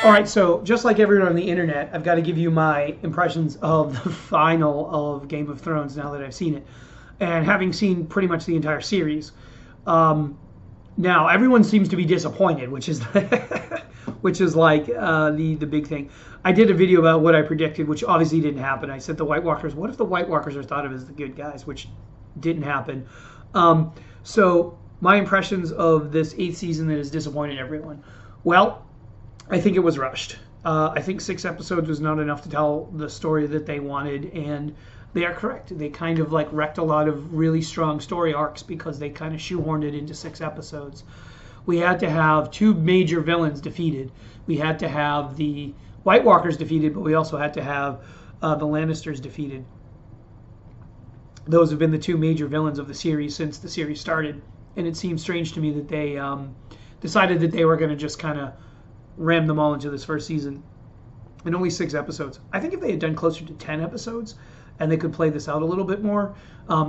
All right, so just like everyone on the internet, I've got to give you my impressions of the final of Game of Thrones now that I've seen it, and having seen pretty much the entire series. Um, Now everyone seems to be disappointed, which is which is like the big thing. I did a video about what I predicted, which obviously didn't happen. I said the White Walkers. What if the White Walkers are thought of as the good guys, which didn't happen. So my impressions of this eighth season that has disappointed everyone. Well, I think it was rushed. I think 6 episodes was not enough to tell the story that they wanted, and they are correct. They kind of like wrecked a lot of really strong story arcs because they kind of shoehorned it into 6 episodes. We had to have two major villains defeated. We had to have the White Walkers defeated, but we also had to have the Lannisters defeated. Those have been the two major villains of the series since the series started, and it seems strange to me that they decided that they were going to just kind of ram them all into this first season in only 6 episodes. I think if they had done closer to 10 episodes and they could play this out a little bit more,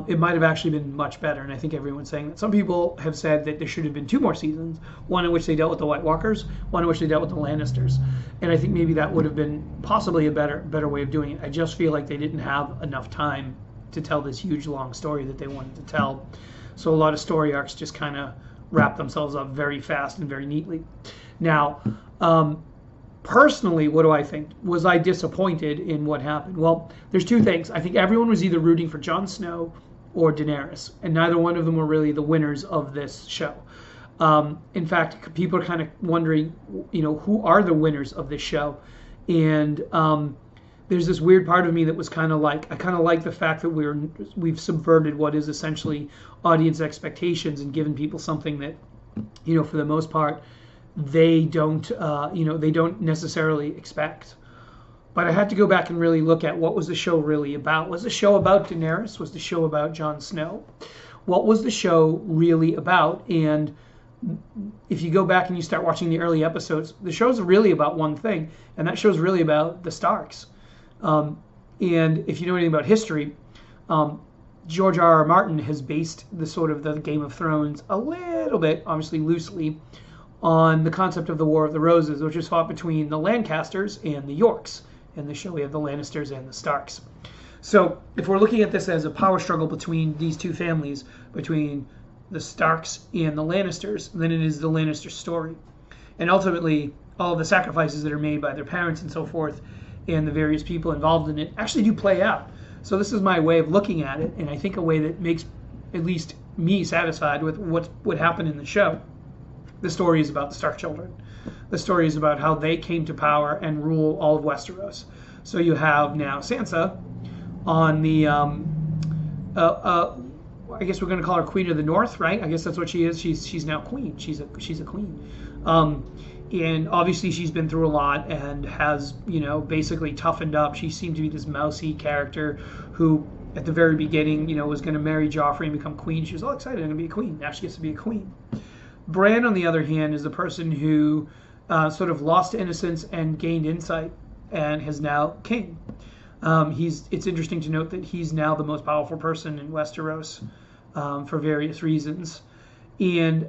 it might have actually been much better. And I think everyone's saying that. Some people have said that there should have been 2 more seasons, one in which they dealt with the White Walkers, one in which they dealt with the Lannisters. And I think maybe that would have been possibly a better way of doing it. I just feel like they didn't have enough time to tell this huge long story that they wanted to tell. So a lot of story arcs just kind of wrap themselves up very fast and very neatly. Now, personally, what do I think? Was I disappointed in what happened? Well, there's 2 things. I think everyone was either rooting for Jon Snow or Daenerys, and neither one of them were really the winners of this show. In fact, people are kind of wondering, who are the winners of this show? And there's this weird part of me that was kind of like, I kind of like the fact that we've subverted what is essentially audience expectations and given people something that, for the most part, they don't necessarily expect. But I had to go back and really look at what was the show really about. Was the show about Daenerys? Was the show about Jon Snow? What was the show really about? And if you go back and you start watching the early episodes, the show's really about one thing, and that show's really about the Starks. And if you know anything about history, George R.R. Martin has based the sort of the Game of Thrones a little bit, obviously loosely, on the concept of the War of the Roses, which was fought between the Lancasters and the Yorks. In the show, we have the Lannisters and the Starks. So if we're looking at this as a power struggle between these 2 families, between the Starks and the Lannisters, then it is the Lannister story. And ultimately, all of the sacrifices that are made by their parents and so forth, and the various people involved in it, actually do play out. So this is my way of looking at it, and I think a way that makes at least me satisfied with what happened in the show. The story is about the Stark children. The story is about how they came to power and rule all of Westeros. So you have now Sansa on the, I guess we're going to call her Queen of the North, right? I guess that's what she is. She's now queen. She's a queen. And obviously she's been through a lot and has, basically toughened up. She seemed to be this mousy character who, at the very beginning, was going to marry Joffrey and become queen. She was all excited, I'm going to be a queen. Now she gets to be a queen. Bran, on the other hand, is the person who sort of lost innocence and gained insight and is now king. It's interesting to note that he's now the most powerful person in Westeros for various reasons. And,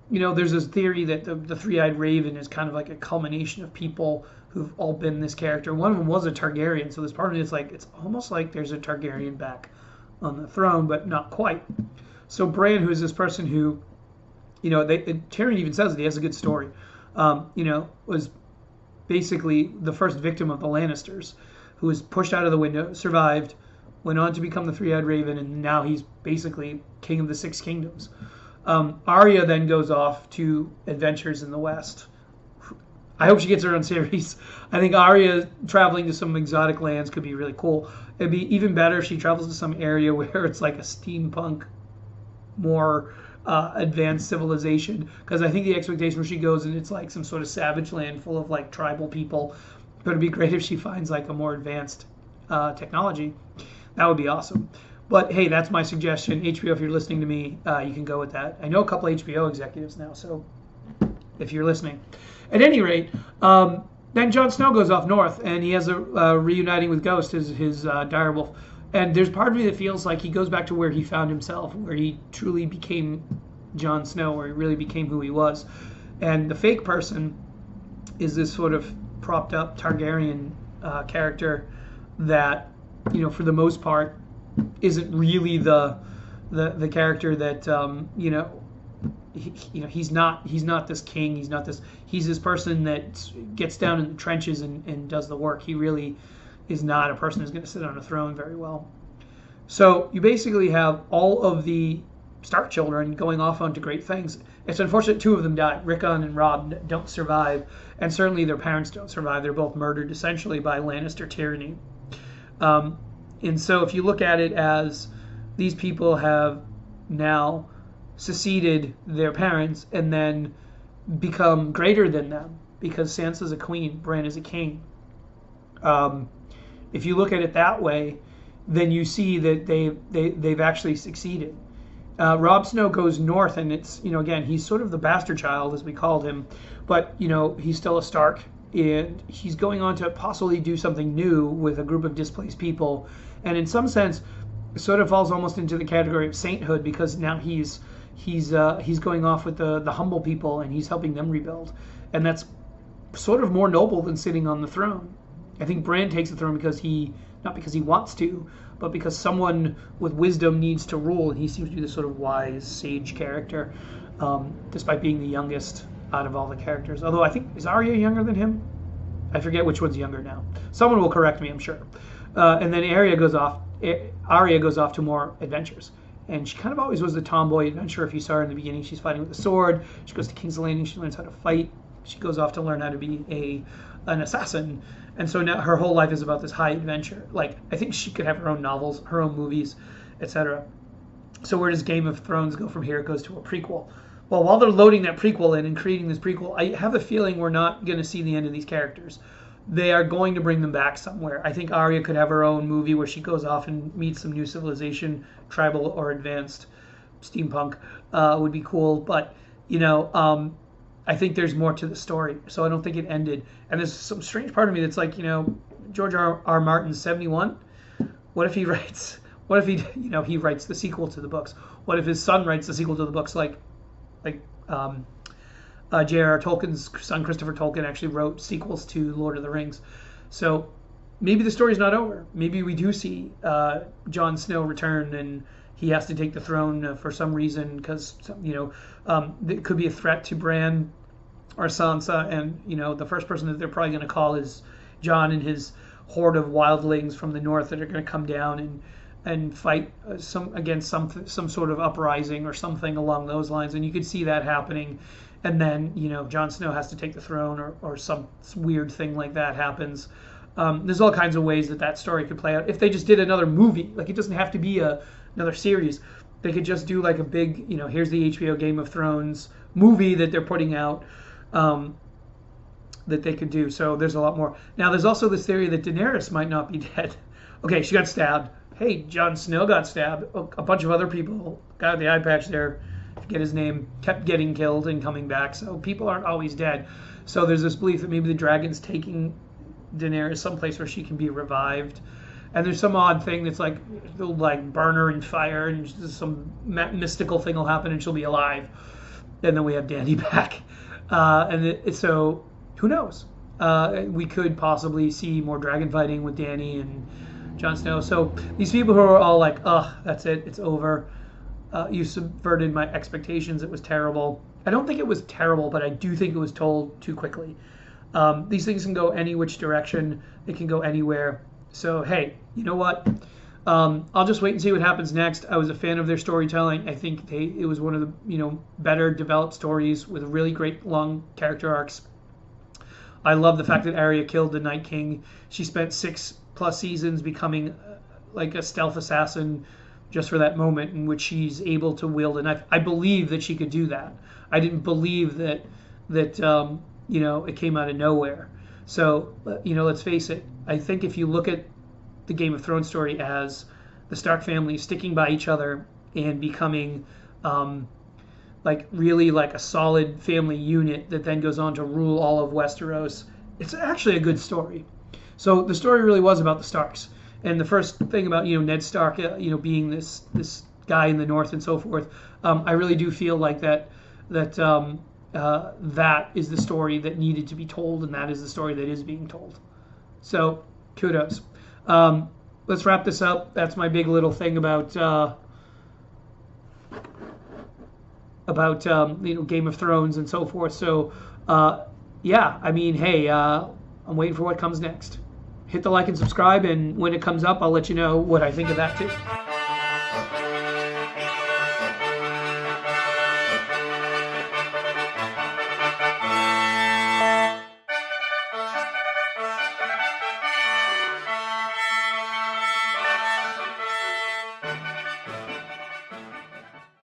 there's this theory that the Three-Eyed Raven is kind of like a culmination of people who've all been this character. One of them was a Targaryen, so this part of it's almost like there's a Targaryen back on the throne, but not quite. So Bran, who is this person who, Tyrion even says that he has a good story, was basically the first victim of the Lannisters, who was pushed out of the window, survived, went on to become the Three-Eyed Raven, and now he's basically king of the 6 kingdoms. Arya then goes off to adventures in the West. I hope she gets her own series. I think Arya traveling to some exotic lands could be really cool. It'd be even better if she travels to some area where it's like a steampunk, more advanced civilization. Because I think the expectation where she goes and it's like some sort of savage land full of like tribal people. But it'd be great if she finds like a more advanced technology. That would be awesome. But hey, that's my suggestion. HBO, if you're listening to me, you can go with that. I know a couple HBO executives now, so if you're listening. At any rate, then Jon Snow goes off north, and he has a reuniting with Ghost, his direwolf. And there's part of me that feels like he goes back to where he found himself, where he truly became Jon Snow, where he really became who he was. And the fake person is this sort of propped up Targaryen character that, for the most part, isn't really the character that he's not this king. He's this person that gets down in the trenches and does the work. He really is not a person who's going to sit on a throne very well. So you basically have all of the Stark children going off onto great things. It's unfortunate two of them died. Rickon and Robb don't survive, and certainly their parents don't survive. They're both murdered essentially by Lannister tyranny. And so if you look at it as these people have now succeeded their parents and then become greater than them because Sansa's a queen, Bran is a king. If you look at it that way, then you see that they've actually succeeded. Robb Snow goes north, and it's, again, he's sort of the bastard child, as we called him, but, he's still a Stark, and he's going on to possibly do something new with a group of displaced people, and in some sense, it sort of falls almost into the category of sainthood, because now he's going off with the humble people, and he's helping them rebuild, and that's sort of more noble than sitting on the throne. I think Bran takes the throne not because he wants to, but because someone with wisdom needs to rule, and he seems to be this sort of wise, sage character, despite being the youngest out of all the characters. Although I think, is Arya younger than him? I forget which one's younger now. Someone will correct me, I'm sure. And then Arya goes off to more adventures. And she kind of always was the tomboy adventurer. If you saw her in the beginning, she's fighting with a sword. She goes to King's Landing, she learns how to fight. She goes off to learn how to be an assassin. And so now her whole life is about this high adventure. Like, I think she could have her own novels, her own movies, etc. So where does Game of Thrones go from here? It goes to a prequel. Well, while they're loading that prequel in and creating this prequel, I have a feeling we're not going to see the end of these characters. They are going to bring them back somewhere. I think Arya could have her own movie where she goes off and meets some new civilization, tribal or advanced. Steampunk would be cool. But, I think there's more to the story, so I don't think it ended. And there's some strange part of me that's like, George R. Martin's 71. What if he writes the sequel to the books? What if his son writes the sequel to the books, like J.R.R. Tolkien's son Christopher Tolkien actually wrote sequels to Lord of the Rings? So maybe the story's not over. Maybe we do see Jon Snow return and he has to take the throne for some reason because, it could be a threat to Bran or Sansa. And, the first person that they're probably going to call is Jon and his horde of wildlings from the north that are going to come down and fight against some sort of uprising or something along those lines. And you could see that happening. And then, Jon Snow has to take the throne or some weird thing like that happens. There's all kinds of ways that story could play out. If they just did another movie, like it doesn't have to be another series. They could just do like a big, here's the HBO Game of Thrones movie that they're putting out that they could do. So there's a lot more. Now, there's also this theory that Daenerys might not be dead. Okay, she got stabbed. Hey, Jon Snow got stabbed. A bunch of other people, guy with the eye patch there, I forget his name, kept getting killed and coming back. So people aren't always dead. So there's this belief that maybe the dragon's taking Daenerys someplace where she can be revived. And there's some odd thing that's like they'll like burn her in fire, and some mystical thing will happen, and she'll be alive. And then we have Dany back, so who knows? We could possibly see more dragon fighting with Dany and Jon Snow. So these people who are all like, "Ugh, that's it, it's over. You subverted my expectations. It was terrible." I don't think it was terrible, but I do think it was told too quickly. These things can go any which direction. They can go anywhere. So, hey, you know what? I'll just wait and see what happens next. I was a fan of their storytelling. I think it was one of the better developed stories with really great long character arcs. I love the fact that Arya killed the Night King. She spent 6+ seasons becoming like a stealth assassin just for that moment in which she's able to wield a knife. I believe that she could do that. I didn't believe that it came out of nowhere. So, let's face it. I think if you look at the Game of Thrones story as the Stark family sticking by each other and becoming really like a solid family unit that then goes on to rule all of Westeros, it's actually a good story. So the story really was about the Starks. And the first thing about, Ned Stark, being this guy in the north and so forth, I really do feel like that that is the story that needed to be told, and that is the story that is being told. So kudos. Let's wrap this up. That's my big little thing about Game of Thrones and so forth. So yeah, I mean, hey, I'm waiting for what comes next. Hit the like and subscribe, and when it comes up, I'll let you know what I think of that too.